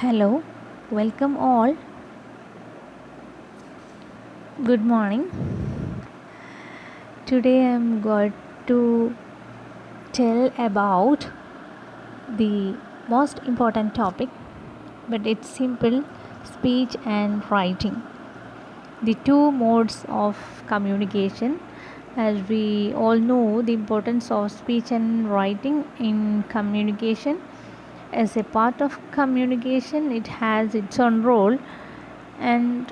Hello, welcome all. Good morning. Today I am going to tell about the most important topic, but it's simple speech and writing. The two modes of communication. As we all know, the importance of speech and writing in communication. As a part of communication, it has its own role, and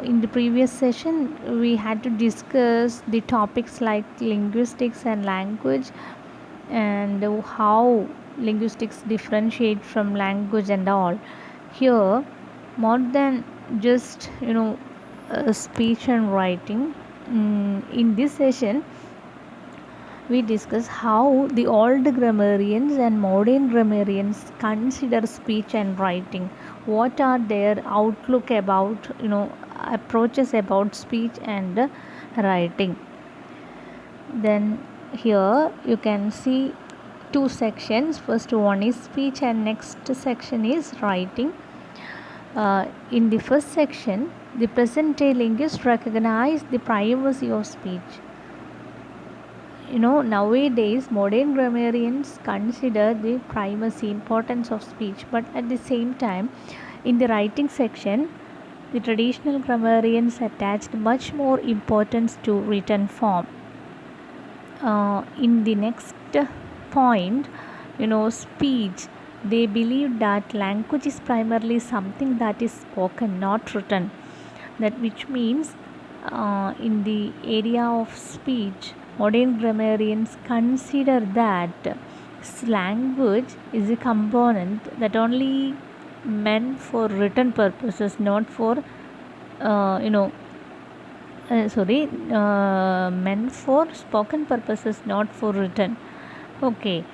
in the previous session we had to discuss the topics like linguistics and language, and how linguistics differentiate from language and all. Here, more than just speech and writing, in this session we discuss how the old grammarians and modern grammarians consider speech and writing. What are their outlook about, approaches about speech and writing. Then here you can see two sections. First one is speech and next section is writing. In the first section, the present day linguists recognize the primacy of speech. Nowadays modern grammarians consider the primacy importance of speech, but at the same time in the writing section the traditional grammarians attached much more importance to written form. In the next point, speech, they believe that language is primarily something that is spoken, not written. That which means, in the area of speech, modern grammarians consider that language is a component that only meant for written purposes, not for uh, you know meant for spoken purposes, not for written. Okay,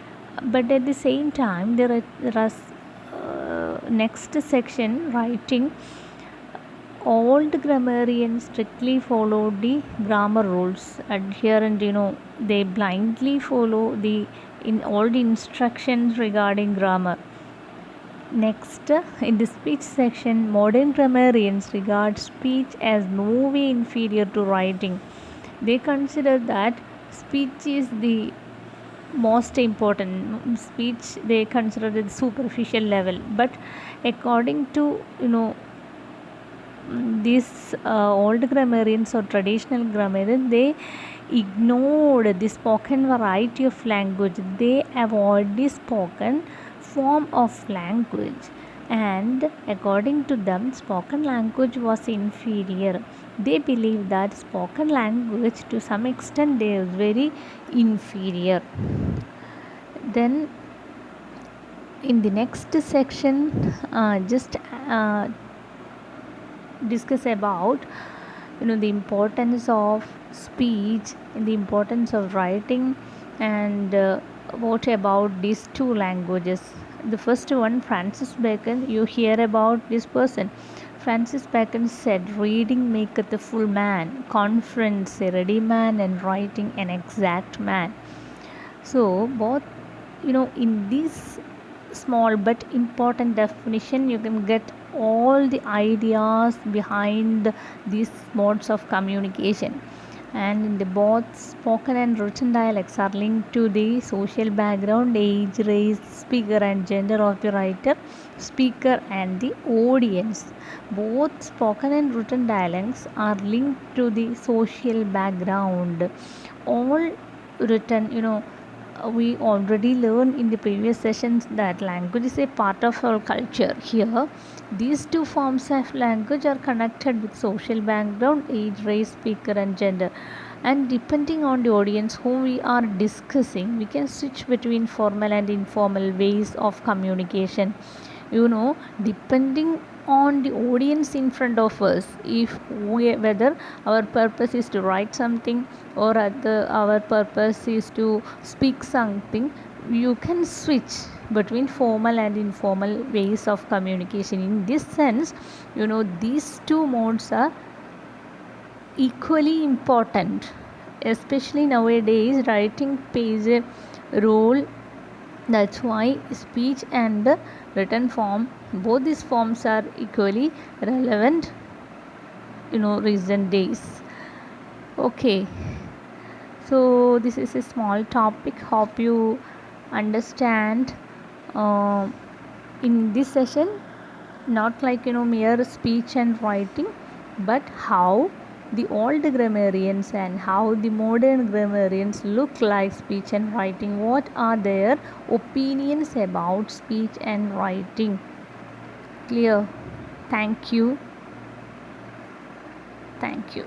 but at the same time there are next section writing. Old grammarians strictly followed the grammar rules, adherent, they blindly follow the in all the instructions regarding grammar. Next, in the speech section, modern grammarians regard speech as no way inferior to writing. They consider that speech is the most important. Speech they consider the superficial level, but according to these old grammarians or traditional grammarians, they ignored the spoken variety of language. They avoid the spoken form of language, and according to them spoken language was inferior. They believe that spoken language to some extent they is very inferior. Then in the next section, just discuss about the importance of speech and the importance of writing, and what about these two languages. The first one, Francis Bacon. You hear about this person. Francis Bacon said, reading maketh a full man, conference a ready man, and writing an exact man. So both, in this small but important definition, you can get all the ideas behind these modes of communication. And in the both spoken and written dialects are linked to the social background, age, race, speaker and gender of the writer, speaker and the audience. Both spoken and written dialects are linked to the social background. All written, we already learned in the previous sessions that language is a part of our culture. Here, these two forms of language are connected with social background, age, race, speaker, and gender. And depending on the audience whom we are discussing, we can switch between formal and informal ways of communication. Depending on the audience in front of us, if whether our purpose is to write something or our purpose is to speak something, you can switch between formal and informal ways of communication. In this sense, these two modes are equally important. Especially nowadays, writing plays a role That's why speech and the written form, both these forms are equally relevant, recent days. Okay, so this is a small topic. Hope you understand. Um in this session, not like mere speech and writing, but how the old grammarians and how the modern grammarians look like speech and writing, what are their opinions about speech and writing. Clear? Thank you. Thank you.